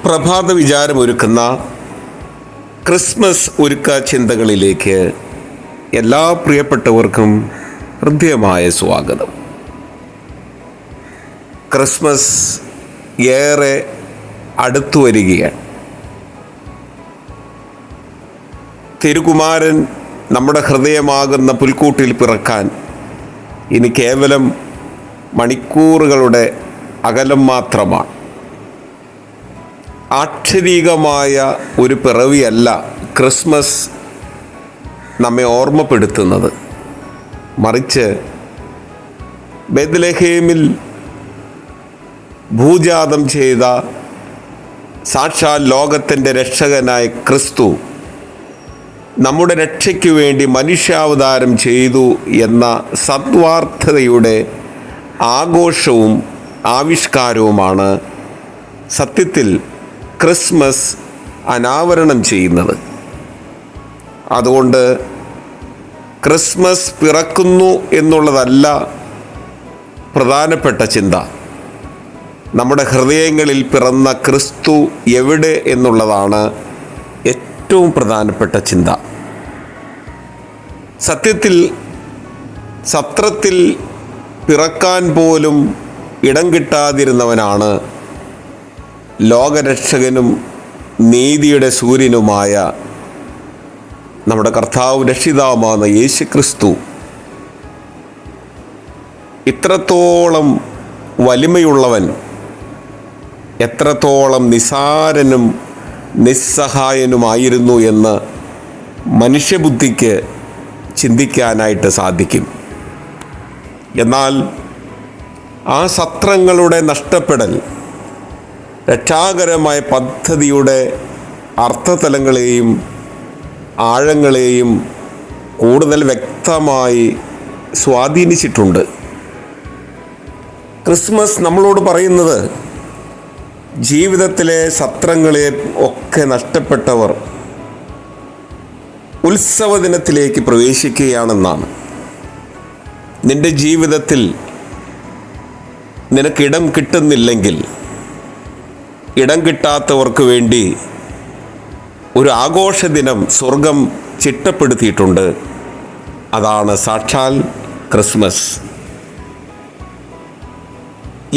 പ്രഭാത വിചാരമൊരുക്കുന്ന ക്രിസ്മസ് ഒരുക്ക ചിന്തകളിലേക്ക് എല്ലാ പ്രിയപ്പെട്ടവർക്കും ഹൃദ്യമായ സ്വാഗതം. ക്രിസ്മസ് ഏറെ അടുത്തു വരികയാണ്. തിരുകുമാരൻ നമ്മുടെ ഹൃദയമാകുന്ന പുൽക്കൂട്ടിൽ പിറക്കാൻ ഇനി കേവലം മണിക്കൂറുകളുടെ അകലം മാത്രമാണ്. ആക്ഷരികമായ ഒരു പിറവിയല്ല ക്രിസ്മസ് നമ്മെ ഓർമ്മപ്പെടുത്തുന്നത്. മറിച്ച് ബെത്ലഹേമിൽ ഭൂജാതം ചെയ്ത സാക്ഷാൽ ലോകത്തിൻ്റെ രക്ഷകനായ ക്രിസ്തു നമ്മുടെ രക്ഷയ്ക്ക് വേണ്ടി മനുഷ്യാവതാരം ചെയ്തു എന്ന സദ്വാർത്തതയുടെ ആഘോഷവും ആവിഷ്കാരവുമാണ് സത്യത്തിൽ ക്രിസ്മസ് അനാവരണം ചെയ്യുന്നത്. അതുകൊണ്ട് ക്രിസ്മസ് പിറക്കുന്നു എന്നുള്ളതല്ല പ്രധാനപ്പെട്ട ചിന്ത. നമ്മുടെ ഹൃദയങ്ങളിൽ പിറന്ന ക്രിസ്തു എവിടെ എന്നുള്ളതാണ് ഏറ്റവും പ്രധാനപ്പെട്ട ചിന്ത. സത്യത്തിൽ സത്രത്തിൽ പിറക്കാൻ പോലും ഇടം കിട്ടാതിരുന്നവനാണ് ലോകരക്ഷകനും നീതിയുടെ സൂര്യനുമായ നമ്മുടെ കർത്താവ് രക്ഷിതാവാകുന്ന യേശു ക്രിസ്തു. ഇത്രത്തോളം വലിമയുള്ളവൻ, എത്രത്തോളം നിസാരനും നിസ്സഹായനുമായിരുന്നു എന്ന് മനുഷ്യബുദ്ധിക്ക് ചിന്തിക്കാനായിട്ട് സാധിക്കും. എന്നാൽ ആ സത്രങ്ങളുടെ നഷ്ടപ്പെടൽ രക്ഷാകരമായ പദ്ധതിയുടെ അർത്ഥതലങ്ങളെയും ആഴങ്ങളെയും കൂടുതൽ വ്യക്തമായി സ്വാധീനിച്ചിട്ടുണ്ട്. ക്രിസ്മസ് നമ്മളോട് പറയുന്നത് ജീവിതത്തിലെ സത്രങ്ങളെ ഒക്കെ നഷ്ടപ്പെട്ടവർ ഉത്സവ ദിനത്തിലേക്ക് പ്രവേശിക്കുകയാണെന്നാണ്. നിന്റെ ജീവിതത്തിൽ നിനക്കിടം കിട്ടുന്നില്ലെങ്കിൽ ഇടം കിട്ടാത്തവർക്ക് വേണ്ടി ഒരു ആഘോഷ ദിനം സ്വർഗം ചിട്ടപ്പെടുത്തിയിട്ടുണ്ട്. അതാണ് സാക്ഷാൽ ക്രിസ്മസ്.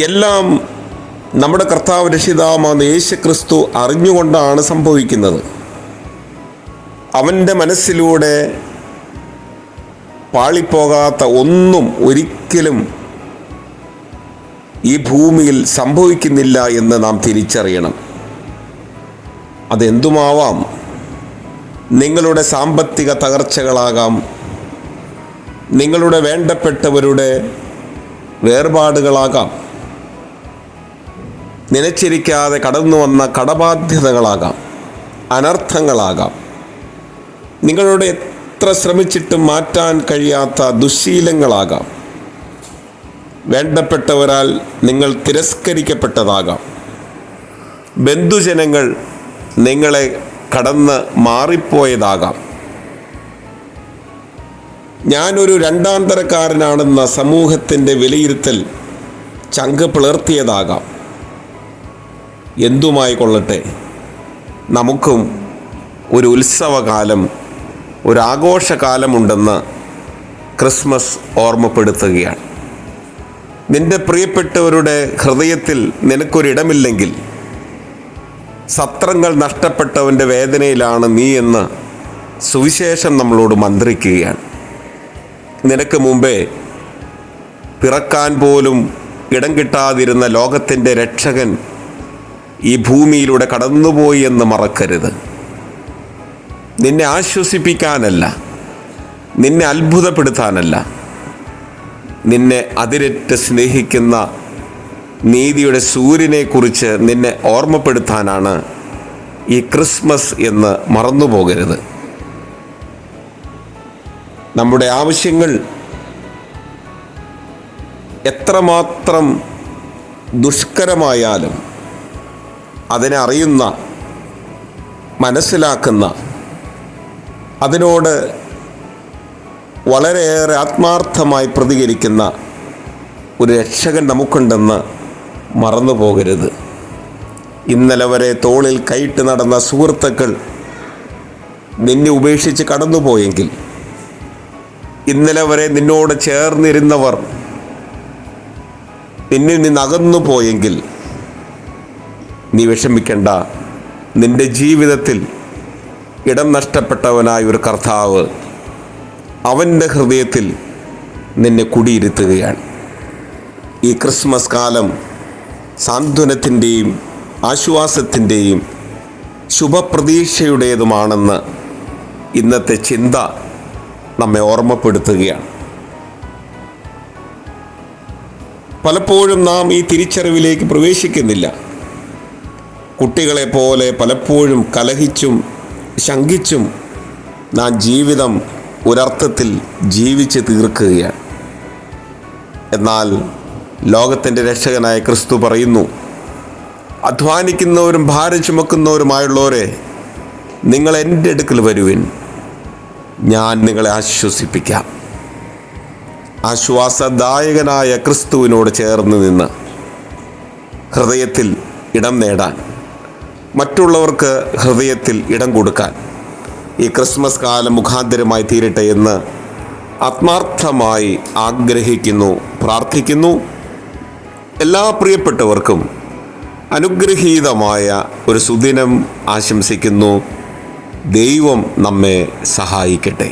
എല്ലാം നമ്മുടെ കർത്താവ് രക്ഷിതാവാകുന്ന യേശു ക്രിസ്തു അറിഞ്ഞുകൊണ്ടാണ് സംഭവിക്കുന്നത്. അവൻ്റെ മനസ്സിലൂടെ പാളിപ്പോകാത്ത ഒന്നും ഒരിക്കലും ഈ ഭൂമിയിൽ സംഭവിക്കുന്നില്ല എന്ന് നാം തിരിച്ചറിയണം. അതെന്തുമാവാം. നിങ്ങളുടെ സാമ്പത്തിക തകർച്ചകളാകാം, നിങ്ങളുടെ വേണ്ടപ്പെട്ടവരുടെ വേർപാടുകളാകാം, നനച്ചിരിക്കാതെ കടന്നു വന്ന കടബാധ്യതകളാകാം, അനർത്ഥങ്ങളാകാം, നിങ്ങളുടെ എത്ര ശ്രമിച്ചിട്ടും മാറ്റാൻ കഴിയാത്ത ദുശ്ശീലങ്ങളാകാം, വേണ്ടപ്പെട്ടവരാൽ നിങ്ങൾ തിരസ്കരിക്കപ്പെട്ടതാകാം, ബന്ധുജനങ്ങൾ നിങ്ങളെ കടന്ന് മാറിപ്പോയതാകാം, ഞാനൊരു രണ്ടാം തരക്കാരനാണെന്ന സമൂഹത്തിൻ്റെ വിലയിരുത്തൽ ചങ്ക് പിളർത്തിയതാകാം. എന്തുമായി കൊള്ളട്ടെ, നമുക്കും ഒരു ഉത്സവകാലം, ഒരു ആഘോഷകാലമുണ്ടെന്ന് ക്രിസ്മസ് ഓർമ്മപ്പെടുത്തുകയാണ്. നിന്റെ പ്രിയപ്പെട്ടവരുടെ ഹൃദയത്തിൽ നിനക്കൊരിടമില്ലെങ്കിൽ സത്രങ്ങൾ നഷ്ടപ്പെട്ടവൻ്റെ വേദനയിലാണ് നീ എന്ന് സുവിശേഷം നമ്മളോട് മന്ത്രിക്കുകയാണ്. നിനക്ക് മുമ്പേ പിറക്കാൻ പോലും ഇടം കിട്ടാതിരുന്ന ലോകത്തിൻ്റെ രക്ഷകൻ ഈ ഭൂമിയിലൂടെ കടന്നുപോയി എന്ന് മറക്കരുത്. നിന്നെ ആശ്വസിപ്പിക്കാനല്ല, നിന്നെ അത്ഭുതപ്പെടുത്താനല്ല, നിന്നെ അതിരറ്റ് സ്നേഹിക്കുന്ന നീതിയുടെ സൂര്യനെക്കുറിച്ച് നിന്നെ ഓർമ്മപ്പെടുത്താനാണ് ഈ ക്രിസ്മസ് എന്ന് മറന്നുപോകരുത്. നമ്മുടെ ആവശ്യങ്ങൾ എത്രമാത്രം ദുഷ്കരമായാലും അതിനെ അറിയുന്ന, മനസ്സിലാക്കുന്ന, അതിനോട് വളരെയേറെ ആത്മാർത്ഥമായി പ്രതികരിക്കുന്ന ഒരു രക്ഷകൻ നമുക്കുണ്ടെന്ന് മറന്നു പോകരുത്. ഇന്നലെ വരെ തോളിൽ കൈയിട്ട് നടന്ന സുഹൃത്തുക്കൾ നിന്നെ ഉപേക്ഷിച്ച് കടന്നുപോയെങ്കിൽ, ഇന്നലെ വരെ നിന്നോട് ചേർന്നിരുന്നവർ നിന്നിൽ നിന്ന് അകന്നു പോയെങ്കിൽ, നീ വിഷമിക്കേണ്ട. നിന്റെ ജീവിതത്തിൽ ഇടം നഷ്ടപ്പെട്ടവനായ ഒരു കർത്താവ് അവൻ്റെ ഹൃദയത്തിൽ നിന്നെ കുടിയിരുത്തുകയാണ്. ഈ ക്രിസ്മസ് കാലം സാന്ത്വനത്തിൻ്റെയും ആശ്വാസത്തിൻ്റെയും ശുഭപ്രതീക്ഷയുടേതുമാണെന്ന് ഇന്നത്തെ ചിന്ത നമ്മെ ഓർമ്മപ്പെടുത്തുകയാണ്. പലപ്പോഴും നാം ഈ തിരിച്ചറിവിലേക്ക് പ്രവേശിക്കുന്നില്ല. കുട്ടികളെ പോലെ പലപ്പോഴും കലഹിച്ചും ശങ്കിച്ചും നാം ജീവിതം ഒരർത്ഥത്തിൽ ജീവിച്ച് തീർക്കുകയാണ്. എന്നാൽ ലോകത്തിൻ്റെ രക്ഷകനായ ക്രിസ്തു പറയുന്നു, അധ്വാനിക്കുന്നവരും ഭാരം ചുമക്കുന്നവരുമായുള്ളവരെ, നിങ്ങൾ എൻ്റെ അടുക്കൽ വരുവിൻ, ഞാൻ നിങ്ങളെ ആശ്വസിപ്പിക്കാം. ആശ്വാസദായകനായ ക്രിസ്തുവിനോട് ചേർന്ന് നിന്ന് ഹൃദയത്തിൽ ഇടം നേടാൻ, മറ്റുള്ളവർക്ക് ഹൃദയത്തിൽ ഇടം കൊടുക്കാൻ ഈ ക്രിസ്മസ് കാലം മുഖാന്തരമായി തീരട്ടെ എന്ന് ആത്മാർത്ഥമായി ആഗ്രഹിക്കുന്നു, പ്രാർത്ഥിക്കുന്നു. എല്ലാ പ്രിയപ്പെട്ടവർക്കും അനുഗ്രഹീതമായ ഒരു സുദിനം ആശംസിക്കുന്നു. ദൈവം നമ്മെ സഹായിക്കട്ടെ.